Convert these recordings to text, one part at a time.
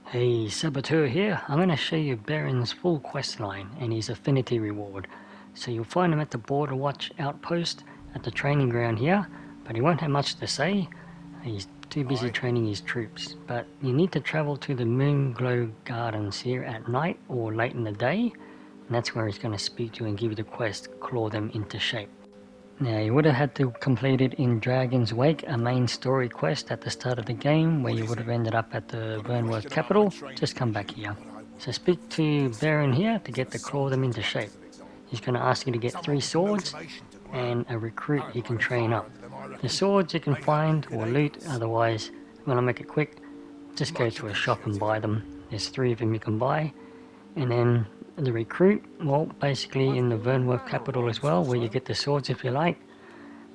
Hey, Saboteur here. I'm going to show you Beren's full quest line and his Affinity reward. So you'll find him at the Border Watch outpost at the training ground here, but he won't have much to say. He's too busy training his troops. But you need to travel to the Moonglow Gardens here at night or late in the day, and that's where he's going to speak to you and give you the quest, Claw Them into Shape. Now, you would have had to complete it in Dragon's Wake, a main story quest at the start of the game, where you would have ended up at the Vernworth capital. Just come back here. So speak to Beren here to get the Claw Them into Shape. He's going to ask you to get 3 swords and a recruit you can train up. The swords you can find or loot, otherwise, when I make it quick, just go to a shop and buy them. There's 3 of them you can buy. And then the recruit, well, basically in the Vernworth capital as well, where you get the swords if you like.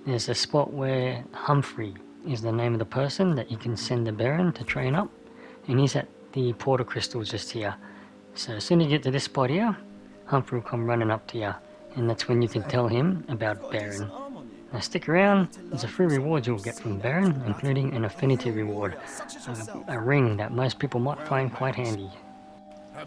There's a spot where Humphrey is the name of the person that you can send to Beren to train up, and he's at the Portal Crystals just here. So as soon as you get to this spot here, Humphrey will come running up to you, and that's when you can tell him about Beren. Now stick around, there's a free reward you'll get from Beren, including an Affinity reward, a ring that most people might find quite handy.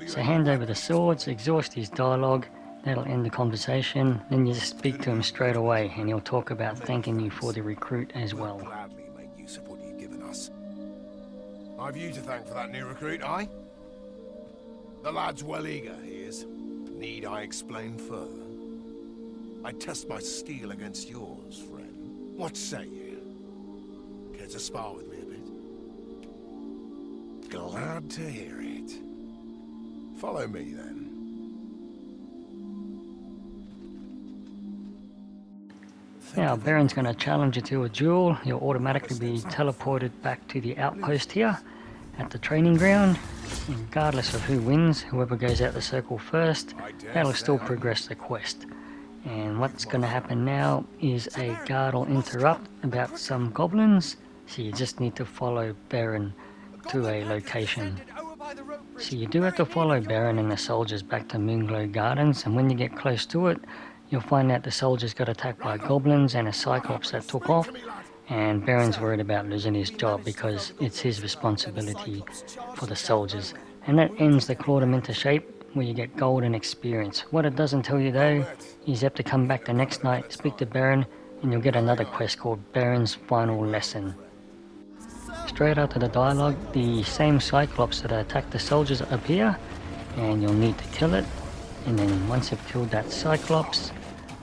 So hand over the swords, exhaust his dialogue, that'll end the conversation, then you just speak to him straight away and he'll talk about thanking you for the recruit as well. Gladly make use of what you've given us. I've you to thank for that new recruit, aye? The lad's well eager, he is. Need I explain further? I test my steel against yours, friend. What say you? Care to spar with me a bit? Glad to hear it. Follow me, then. Now, Beren's going to challenge you to a duel. You'll automatically be teleported back to the outpost here at the training ground. And regardless of who wins, whoever goes out the circle first, that'll still progress the quest. And what's going to happen now is a guard will interrupt about some goblins, so you just need to follow Beren to a location. So you do have to follow Beren and the soldiers back to Moonglow Gardens, and when you get close to it, you'll find out the soldiers got attacked by goblins and a cyclops that took off, and Beren's worried about losing his job because it's his responsibility for the soldiers. And that ends the Claw Them into Shape, where you get gold and experience. What it doesn't tell you though, is you have to come back the next night, speak to Beren, and you'll get another quest called Beren's Final Lesson. Straight after the dialogue, the same cyclops that attacked the soldiers appear, and you'll need to kill it. And then once you've killed that cyclops,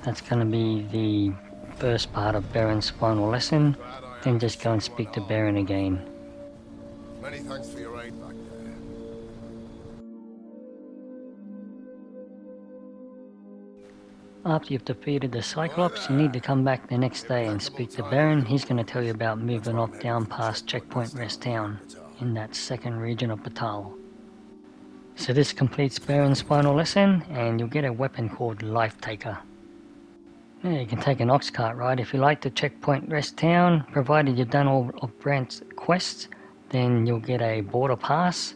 that's going to be the first part of Beren's Final Lesson. Then just go and speak to Beren again. Many thanks for your aid back there. After you've defeated the Cyclops, you need to come back the next day and speak to Beren. He's going to tell you about moving off down past Checkpoint Rest Town in that second region of Batal. So this completes Beren's Final Lesson, and you'll get a weapon called Lifetaker. Now you can take an ox cart ride if you like to Checkpoint Rest Town, provided you've done all of Brant's quests. Then you'll get a border pass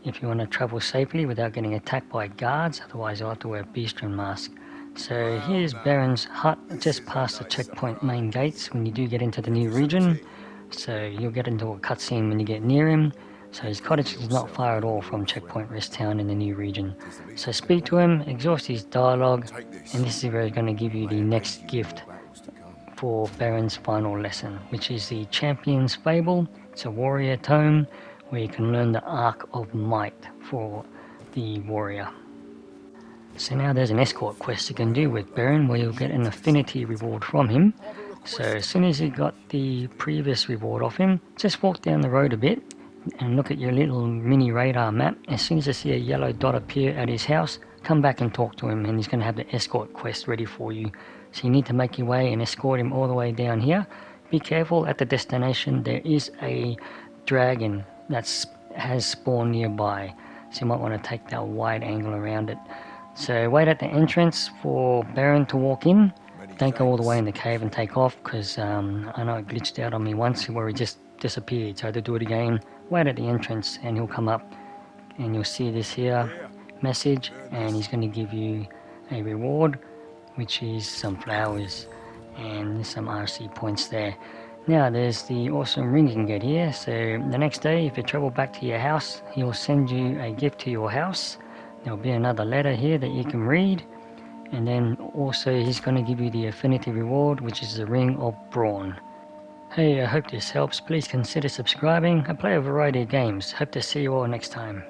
if you want to travel safely without getting attacked by guards, otherwise you'll have to wear a beastren mask. So here's Beren's hut just past the checkpoint main gates when you do get into the new region. So you'll get into a cutscene when you get near him. So his cottage is not far at all from Checkpoint Rest Town in the new region. So speak to him, exhaust his dialogue, and this is where he's going to give you the next gift for Beren's Final Lesson, which is the Champion's Fable. It's a warrior tome where you can learn the Arc of Might for the warrior. So now there's an escort quest you can do with Beren where you'll get an Affinity reward from him. So as soon as you got the previous reward off him, just walk down the road a bit and look at your little mini radar map. As soon as you see a yellow dot appear at his house, come back and talk to him, and he's going to have the escort quest ready for you. So you need to make your way and escort him all the way down here. Be careful, at the destination there is a dragon that has spawned nearby, so you might want to take that wide angle around it. So wait at the entrance for Beren to walk in. Don't go all the way in the cave and take off, because I know it glitched out on me once where he just disappeared, so I had to do it again. Wait at the entrance and he'll come up and you'll see this here message, and he's going to give you a reward, which is some flowers and some RC points there. Now there's the awesome ring you can get here. So the next day, if you travel back to your house, he'll send you a gift to your house. There'll be another letter here that you can read. And then also he's going to give you the Affinity reward, which is the Ring of Brawn. Hey, I hope this helps. Please consider subscribing. I play a variety of games. Hope to see you all next time.